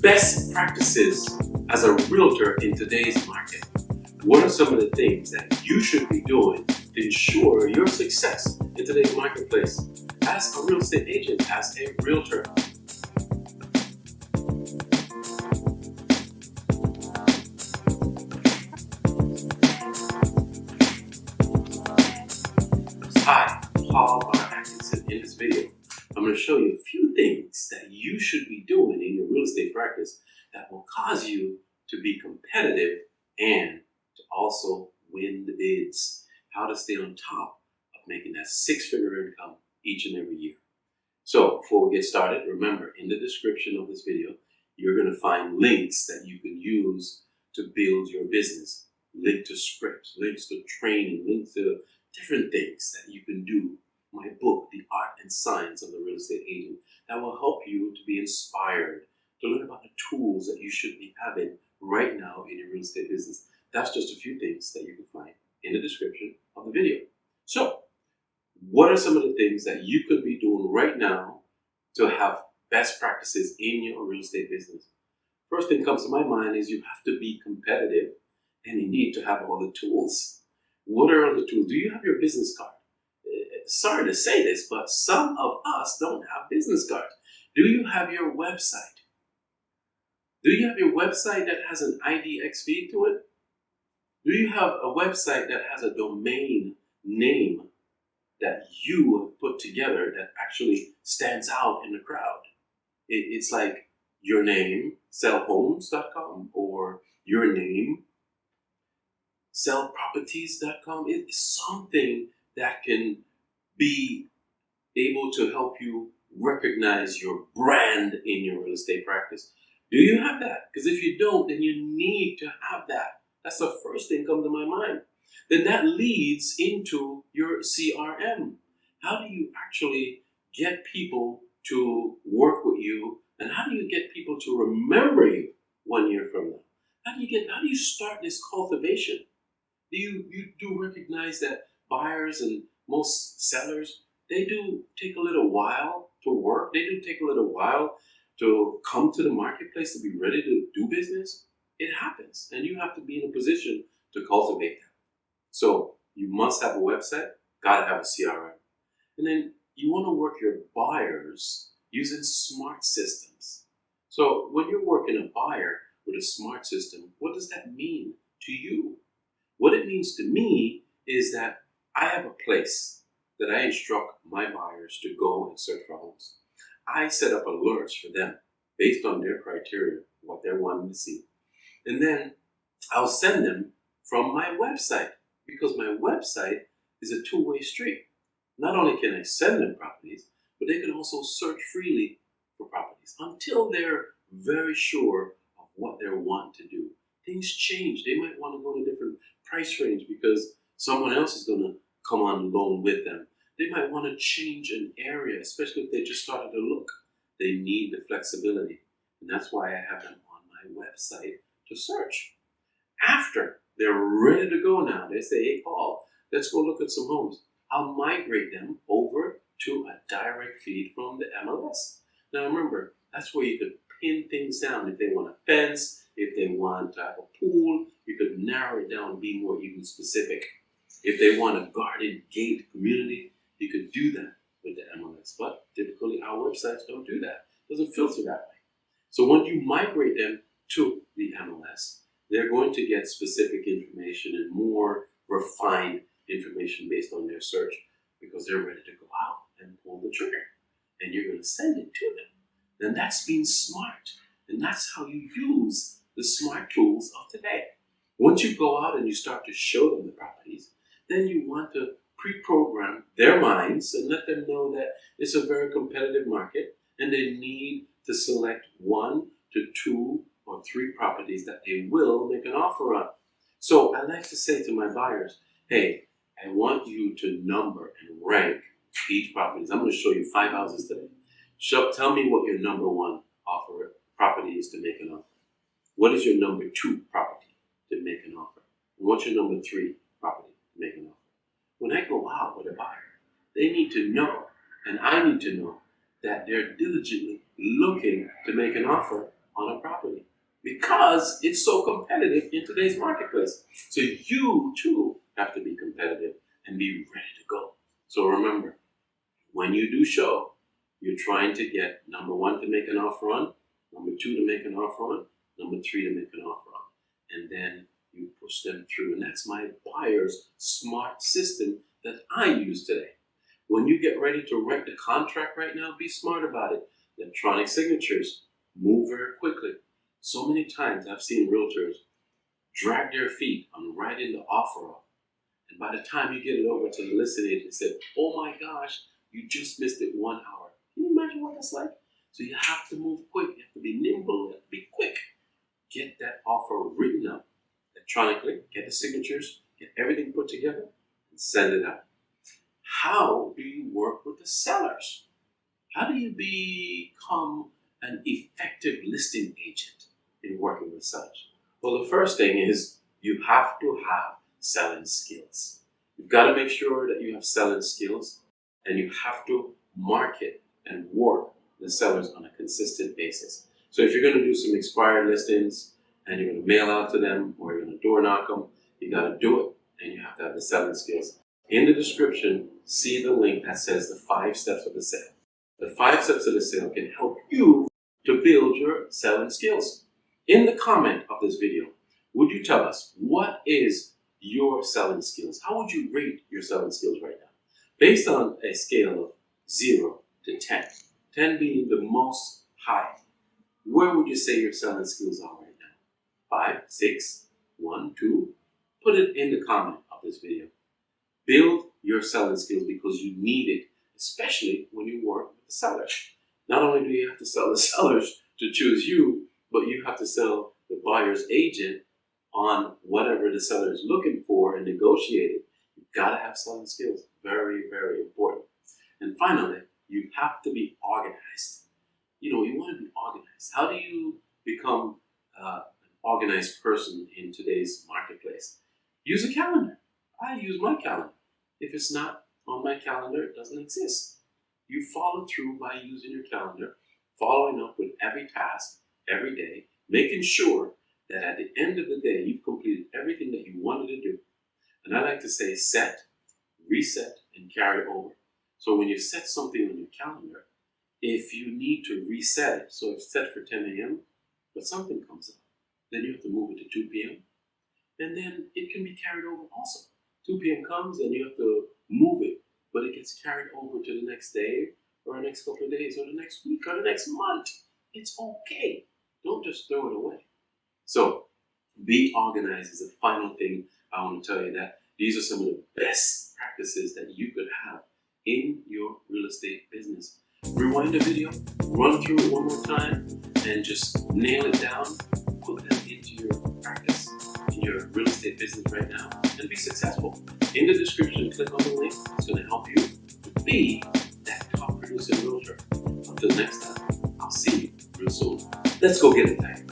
Best practices as a realtor in today's market. What are some of the things that you should be doing to ensure your success in today's marketplace as a real estate agent, as a realtor? Hi, Paul R. Atkinson. In this video, I'm going to show you a few things that you should be doing in your real estate practice that will cause you to be competitive and to also win the bids. How to stay on top of making that six-figure income each and every year. So before we get started, remember, in the description of this video, you're going to find links that you can use to build your business. Link to scripts, links to training, links to different things that you can do. My book, The Art and Science of the Real Estate Agent, that will help you to be inspired, to learn about the tools that you should be having right now in your real estate business. That's just a few things that you can find in the description of the video. So, what are some of the things that you could be doing right now to have best practices in your real estate business? First thing comes to my mind is you have to be competitive and you need to have all the tools. What are all the tools? Do you have your business card? Sorry to say this, but some of us don't have business cards. Do you have your website? Do you have your website that has an IDX feed to it? Do you have a website that has a domain name that you have put together that actually stands out in the crowd? It's like your name, sellhomes.com, or your name, sellproperties.com. It's something that can be able to help you recognize your brand in your real estate practice. Do you have that? Because if you don't, then you need to have that. That's the first thing comes to my mind. Then that leads into your CRM. How do you actually get people to work with you, and how do you get people to remember you 1 year from now? How do you start this cultivation? You do recognize that buyers and most sellers, they do take a little while to work. They do take a little while to come to the marketplace to be ready to do business. It happens, and you have to be in a position to cultivate that. So you must have a website, gotta have a CRM. And then you want to work your buyers using smart systems. So when you're working a buyer with a smart system, what does that mean to you? What it means to me is that I have a place that I instruct my buyers to go and search for homes. I set up alerts for them based on their criteria, what they're wanting to see. And then I'll send them from my website, because my website is a two-way street. Not only can I send them properties, but they can also search freely for properties until they're very sure of what they're wanting to do. Things change. They might want to go in a different price range because someone else is going to come on loan with them. They might want to change an area, especially if they just started to look. They need the flexibility. And that's why I have them on my website to search. After they're ready to go now, they say, hey, Paul, let's go look at some homes. I'll migrate them over to a direct feed from the MLS. Now remember, that's where you could pin things down. If they want a fence, if they want to have a pool, you could narrow it down and be more even specific. If they want a garden gate community, you could do that with the MLS. But typically our websites don't do that. It doesn't filter that way. So when you migrate them to the MLS, they're going to get specific information and more refined information based on their search, because they're ready to go out and pull the trigger. And you're going to send it to them. And that's being smart. And that's how you use the smart tools of today. Once you go out and you start to show them the properties, then you want to pre-program their minds and let them know that it's a very competitive market and they need to select 1 to 2 or 3 properties that they will make an offer on. So I like to say to my buyers, hey, I want you to number and rank each property. I'm going to show you 5 houses today. Tell me what your number 1 offer property is to make an offer. What is your number 2 property to make an offer? And what's your number 3 property to make an offer? When I go out with a buyer, they need to know, and I need to know, that they're diligently looking to make an offer on a property because it's so competitive in today's marketplace. So you too have to be competitive and be ready to go. So remember, when you do show, you're trying to get number one to make an offer on, number two to make an offer on, number three to make an offer on. And then you push them through. And that's my buyer's smart system that I use today. When you get ready to write the contract right now, be smart about it. Electronic signatures move very quickly. So many times I've seen realtors drag their feet on writing the offer up. And by the time you get it over to the listing agent, they say, oh my gosh, you just missed it 1 hour. Can you imagine what that's like? So you have to move quick. You have to be nimble. You have to be quick. Get that offer written up electronically, get the signatures, get everything put together, and send it out. How do you work with the sellers? How do you become an effective listing agent in working with sellers? Well, the first thing is you have to have selling skills. You've got to make sure that you have selling skills, and you have to market and work the sellers on a consistent basis. So if you're going to do some expired listings and you're going to mail out to them or you're going to door knock them, you got to do it, and you have to have the selling skills. In the description, see the link that says the 5 steps of the sale. The 5 steps of the sale can help you to build your selling skills. In the comment of this video, would you tell us what is your selling skills? How would you rate your selling skills right now? Based on a scale of 0 to 10, 10 being the most high, where would you say your selling skills are right now? 5, 6, 1, 2? Put it in the comment of this video. Build your selling skills because you need it, especially when you work with the sellers. Not only do you have to sell the sellers to choose you, but you have to sell the buyer's agent on whatever the seller is looking for and negotiate it. You've got to have selling skills. Very, very important. And finally, you have to be organized. You want to be organized. How do you become an organized person in today's marketplace? Use a calendar. I use my calendar. If it's not on my calendar, it doesn't exist. You follow through by using your calendar, following up with every task, every day, making sure that at the end of the day, you've completed everything that you wanted to do. And I like to say set, reset, and carry over. So when you set something on your calendar, if you need to reset it, so it's set for 10 a.m., but something comes up, then you have to move it to 2 p.m., and then it can be carried over also. 2 p.m. comes and you have to move it, but it gets carried over to the next day or the next couple of days or the next week or the next month. It's okay. Don't just throw it away. So be organized is the final thing I want to tell you, that these are some of the best practices that you could have in your real estate business. Rewind the video, run through it one more time, and just nail it down. Put that into your practice in your real estate business right now and be successful. In the description, click on the link. It's going to help you to be that top producing realtor. Until next time, I'll see you real soon. Let's go get it done.